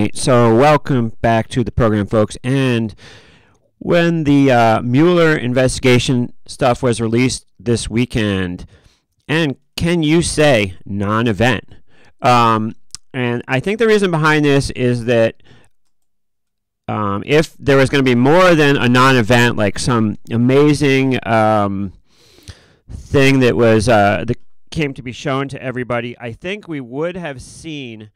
right, so welcome back to the program, folks. And when the Mueller investigation stuff was released this weekend, and can you say non-event? And I think the reason behind this is that if there was going to be more than a non-event, like some amazing thing that was that came to be shown to everybody, I think we would have seen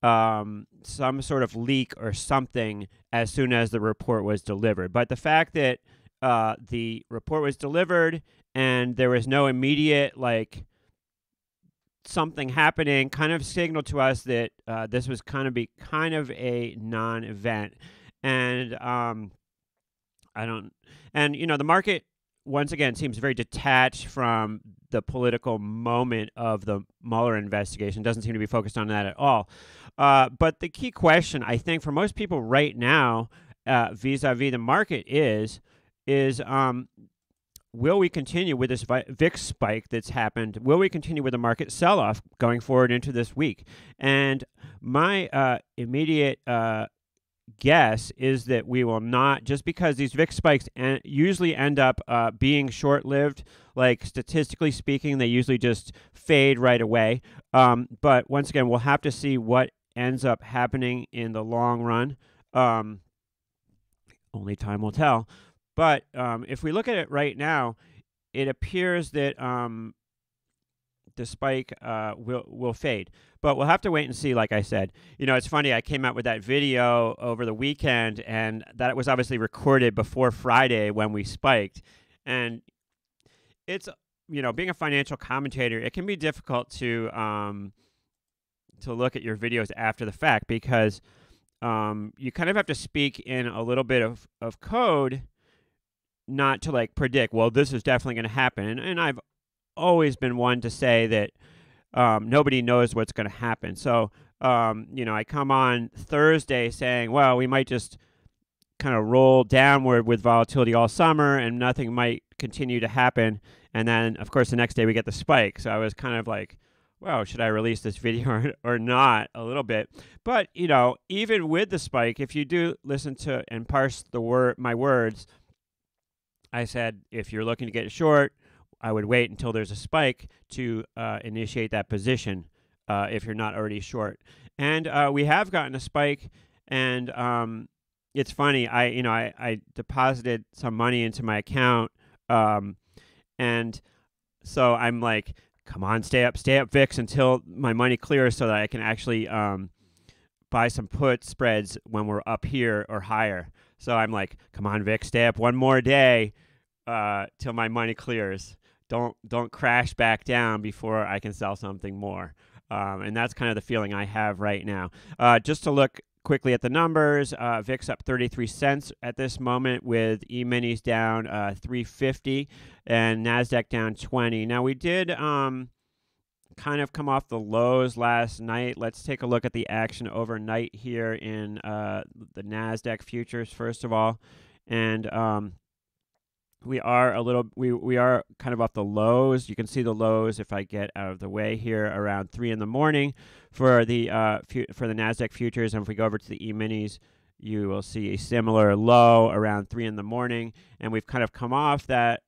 some sort of leak or something as soon as the report was delivered. But the fact that the report was delivered and there was no immediate something happening kind of signaled to us that this was kind of a non-event. And the market once again seems very detached from the political moment of the Mueller investigation. Doesn't seem to be focused on that at all. But the key question, I think, for most people right now, vis-a-vis the market is will we continue with this VIX spike that's happened? Will we continue with the market sell-off going forward into this week? And my immediate guess is that we will not, just because these VIX spikes usually end up being short-lived. Like, statistically speaking, they usually just fade right away. But once again, we'll have to see what ends up happening in the long run. Only time will tell. But if we look at it right now, it appears that the spike will fade. But we'll have to wait and see, like I said. You know, it's funny, I came out with that video over the weekend, and that was obviously recorded before Friday when we spiked. And it's, being a financial commentator, it can be difficult to look at your videos after the fact, because you kind of have to speak in a little bit of code, not to predict, well, this is definitely going to happen. And I've always been one to say that nobody knows what's going to happen. So, I come on Thursday saying, well, we might just kind of roll downward with volatility all summer and nothing might continue to happen. And then, of course, the next day we get the spike. So I was kind of like, well, should I release this video or not, a little bit? But, even with the spike, if you do listen to and parse my words, I said, if you're looking to get short, I would wait until there's a spike to initiate that position if you're not already short. And we have gotten a spike, and it's funny. I deposited some money into my account, and so I'm like, come on, stay up VIX until my money clears so that I can actually buy some put spreads when we're up here or higher. So I'm like, come on, VIX, stay up one more day till my money clears. Don't crash back down before I can sell something more. And that's kind of the feeling I have right now. Just to look quickly at the numbers, VIX up 33 cents at this moment, with E-minis down 350 and NASDAQ down 20. Now, we did kind of come off the lows last night. Let's take a look at the action overnight here in the NASDAQ futures, first of all. And we are we are kind of off the lows. You can see the lows if I get out of the way here around 3 in the morning for the NASDAQ futures. And if we go over to the E-minis, you will see a similar low around 3 in the morning. And we've kind of come off that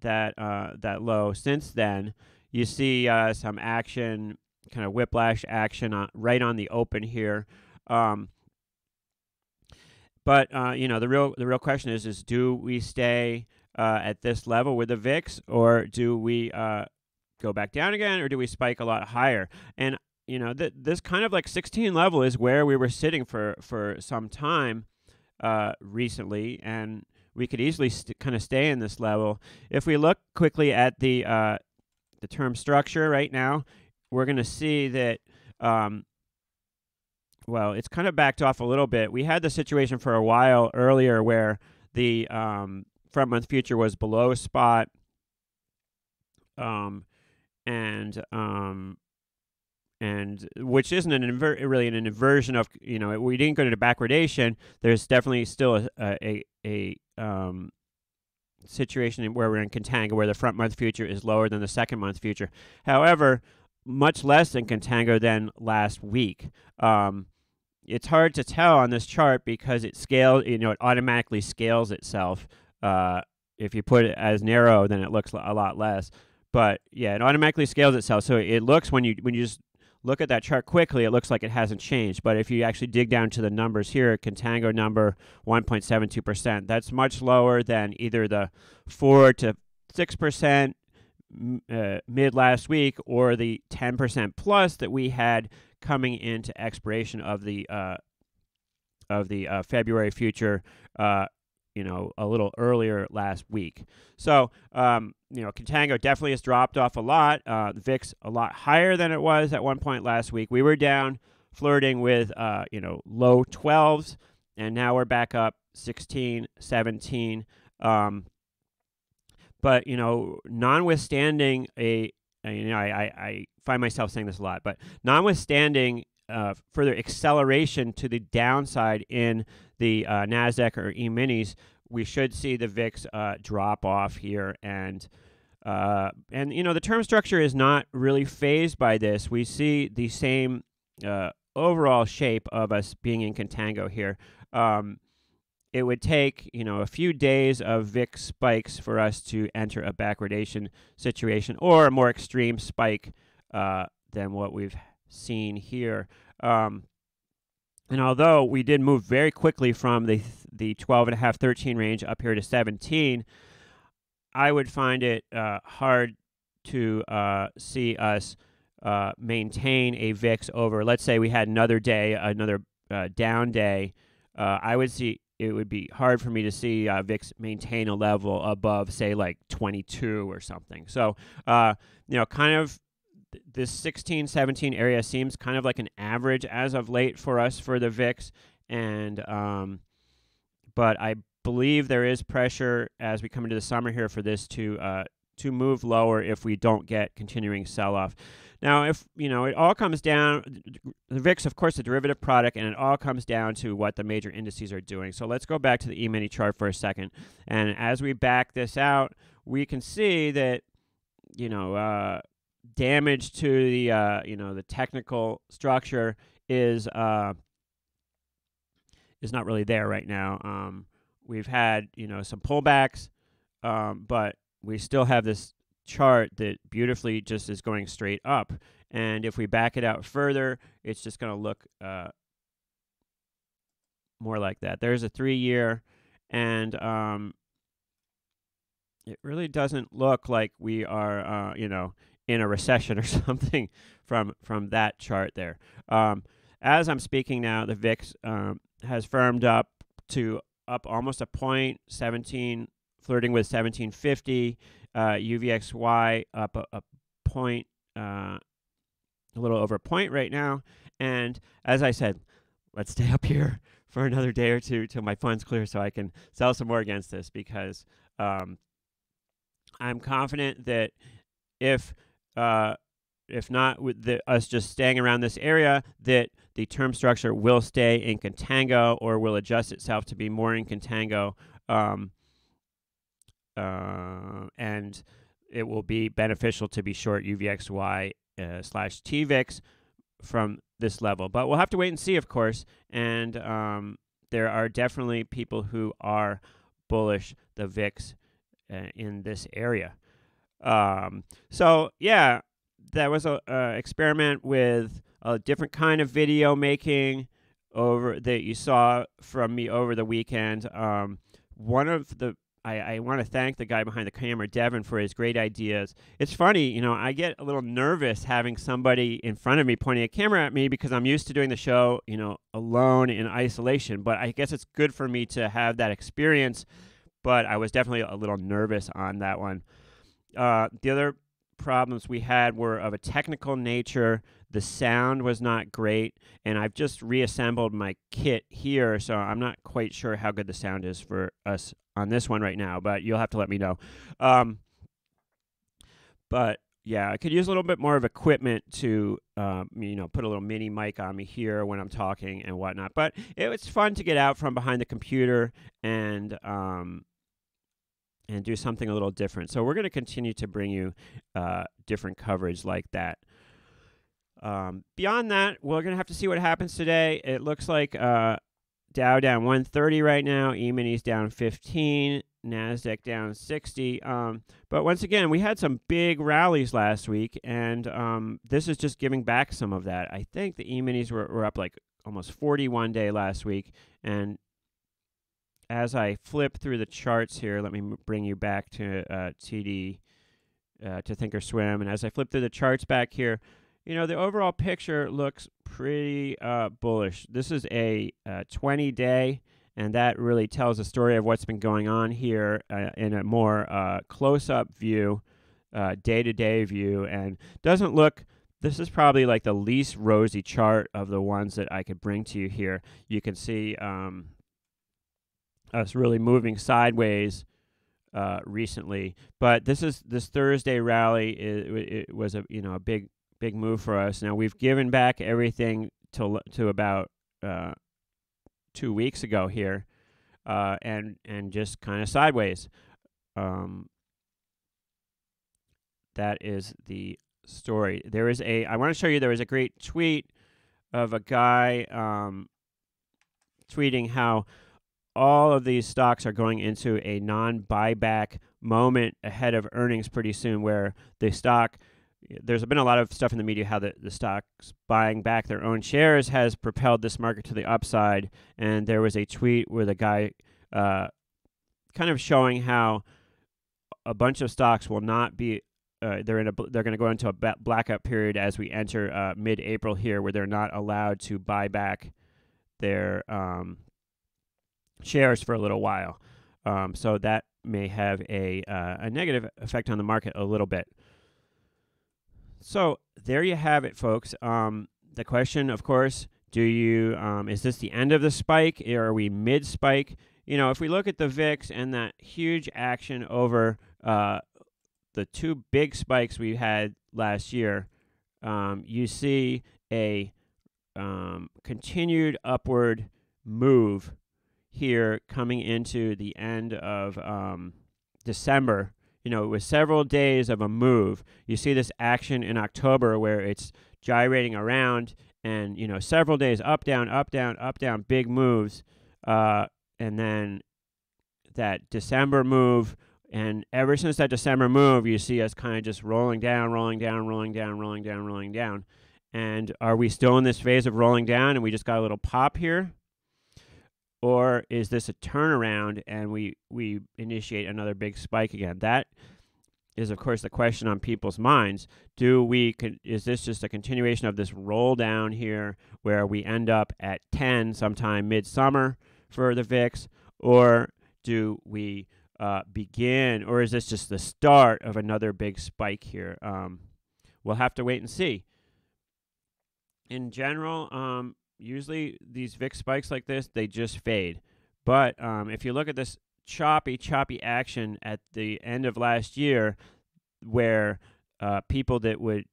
low since then. You see some action, kind of whiplash action right on the open here. But the real question is do we stay at this level with the VIX, or do we go back down again, or do we spike a lot higher? And this kind of 16 level is where we were sitting for some time recently, and we could easily kind of stay in this level. If we look quickly at the term structure right now, we're going to see that well, it's kind of backed off a little bit. We had the situation for a while earlier where the front month future was below spot, and which isn't really an inversion of, we didn't go into backwardation. There's definitely still a situation where we're in contango, where the front month future is lower than the second month future. However, much less than contango than last week. it's hard to tell on this chart because it scales, it automatically scales itself. If you put it as narrow, then it looks a lot less. But yeah, it automatically scales itself. So it looks, when you just look at that chart quickly, it looks like it hasn't changed. But if you actually dig down to the numbers here, contango number 1.72%, that's much lower than either the 4 to 6% mid last week or the 10% plus that we had coming into expiration of the February future, a little earlier last week. So, contango definitely has dropped off a lot. The VIX a lot higher than it was at one point last week. We were down flirting with, low 12s, and now we're back up 16, 17. But, notwithstanding I find myself saying this a lot, but notwithstanding further acceleration to the downside in the NASDAQ or E-minis, we should see the VIX drop off here. And the term structure is not really phased by this. We see the same overall shape of us being in contango here. It would take, a few days of VIX spikes for us to enter a backwardation situation, or a more extreme spike than what we've seen here. And although we did move very quickly from the 12.5, 13 range up here to 17, I would find it hard to see us maintain a VIX over, let's say we had another day, another down day. I would see it would be hard for me to see VIX maintain a level above, say, like 22 or something. So, kind of this 16, 17 area seems kind of like an average as of late for us for the VIX. And but I believe there is pressure as we come into the summer here for this to move lower if we don't get continuing sell-off. Now, if it all comes down, the VIX, of course, a derivative product, and it all comes down to what the major indices are doing. So let's go back to the E-mini chart for a second, and as we back this out, we can see that damage to the the technical structure is not really there right now. We've had some pullbacks, but we still have this chart that beautifully just is going straight up. And if we back it out further, it's just going to look more like that. There's a 3-year, and it really doesn't look like we are, in a recession or something from that chart there. As I'm speaking now, the VIX has firmed up to up almost a point, 17, flirting with 1750. UVXY up a point, a little over a point right now. And as I said, let's stay up here for another day or two till my funds clear so I can sell some more against this, because I'm confident that if not with us just staying around this area, that the term structure will stay in contango or will adjust itself to be more in contango. And it will be beneficial to be short UVXY / TVIX from this level. But we'll have to wait and see, of course. And there are definitely people who are bullish the VIX in this area. So, yeah, that was an experiment with a different kind of video making that you saw from me over the weekend. I want to thank the guy behind the camera, Devin, for his great ideas. It's funny, I get a little nervous having somebody in front of me pointing a camera at me because I'm used to doing the show, alone in isolation. But I guess it's good for me to have that experience. But I was definitely a little nervous on that one. The other problems we had were of a technical nature. The sound was not great, and I've just reassembled my kit here, so I'm not quite sure how good the sound is for us on this one right now, but you'll have to let me know. But yeah, I could use a little bit more of equipment to, put a little mini mic on me here when I'm talking and whatnot. But it's fun to get out from behind the computer and do something a little different. So we're going to continue to bring you different coverage like that. Beyond that, we're going to have to see what happens today. It looks like Dow down 130 right now, E-minis down 15, NASDAQ down 60. But once again, we had some big rallies last week, and this is just giving back some of that. I think the E-minis were up like almost 41 day last week. And as I flip through the charts here, let me bring you back to TD, to Thinkorswim. And as I flip through the charts back here, you know, the overall picture looks pretty bullish. This is a 20-day, and that really tells a story of what's been going on here in a more close-up view, day-to-day view, and doesn't look. This is probably like the least rosy chart of the ones that I could bring to you here. You can see us really moving sideways recently, but this Thursday rally. It was a big move for us. Now we've given back everything to about 2 weeks ago here, and just kind of sideways. That is the story. I want to show you, there was a great tweet of a guy tweeting how all of these stocks are going into a non-buyback moment ahead of earnings pretty soon, where the stock, there's been a lot of stuff in the media how the stocks buying back their own shares has propelled this market to the upside. And there was a tweet where the guy kind of showing how a bunch of stocks will not be they're going to go into a blackout period as we enter mid-April here, where they're not allowed to buy back their shares for a little while. So that may have a negative effect on the market a little bit. So there you have it, folks. The question, of course, is this the end of the spike, or are we mid-spike? You know, if we look at the VIX and that huge action over the two big spikes we had last year, you see a continued upward move here coming into the end of December. You know, it was several days of a move. You see this action in October where it's gyrating around, and, you know, several days up, down, up, down, up, down, big moves. And then that December move, and ever since that December move, you see us kind of just rolling down, rolling down, rolling down, rolling down, rolling down. And are we still in this phase of rolling down and we just got a little pop here? Or is this a turnaround and we initiate another big spike again? That is, of course, the question on people's minds. Is this just a continuation of this roll down here where we end up at 10 sometime midsummer for the VIX? Or do we begin, or is this just the start of another big spike here? We'll have to wait and see. In general, usually these VIX spikes like this, they just fade. But if you look at this choppy action at the end of last year, where people that would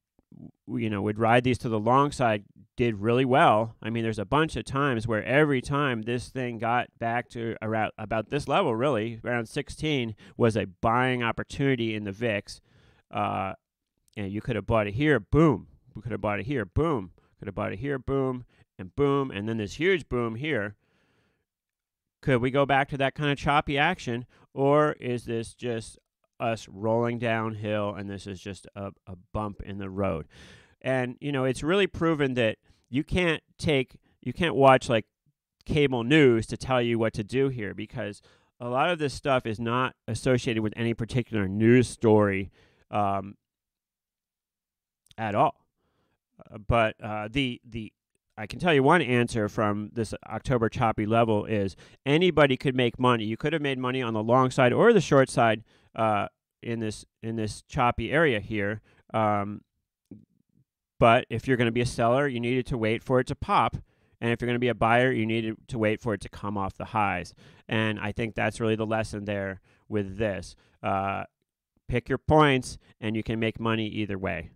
ride these to the long side did really well. I mean, there's a bunch of times where every time this thing got back to around about this level, really around 16, was a buying opportunity in the VIX. And you could have bought it here, boom. We could have bought it here, boom. Could have bought it here, boom, and boom, and then this huge boom here. Could we go back to that kind of choppy action, or is this just us rolling downhill and this is just a bump in the road? And, you know, it's really proven that you can't watch like cable news to tell you what to do here, because a lot of this stuff is not associated with any particular news story at all. But I can tell you one answer from this October choppy level is anybody could make money. You could have made money on the long side or the short side in this choppy area here. But if you're going to be a seller, you needed to wait for it to pop. And if you're going to be a buyer, you needed to wait for it to come off the highs. And I think that's really the lesson there with this. Pick your points, and you can make money either way.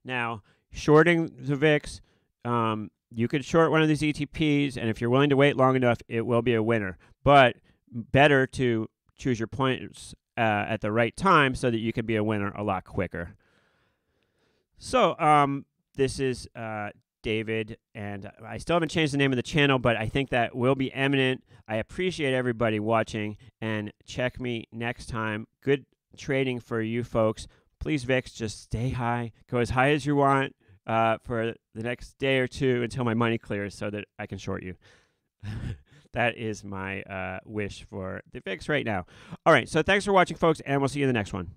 Now, shorting the VIX, you could short one of these ETPs, and if you're willing to wait long enough, it will be a winner. But better to choose your points at the right time so that you can be a winner a lot quicker. So This is David, and I still haven't changed the name of the channel, but I think that will be imminent. I appreciate everybody watching, and check me next time. Good trading for you folks. Please, VIX, just stay high. Go as high as you want for the next day or two until my money clears so that I can short you. That is my wish for the VIX right now. All right, so thanks for watching, folks, and we'll see you in the next one.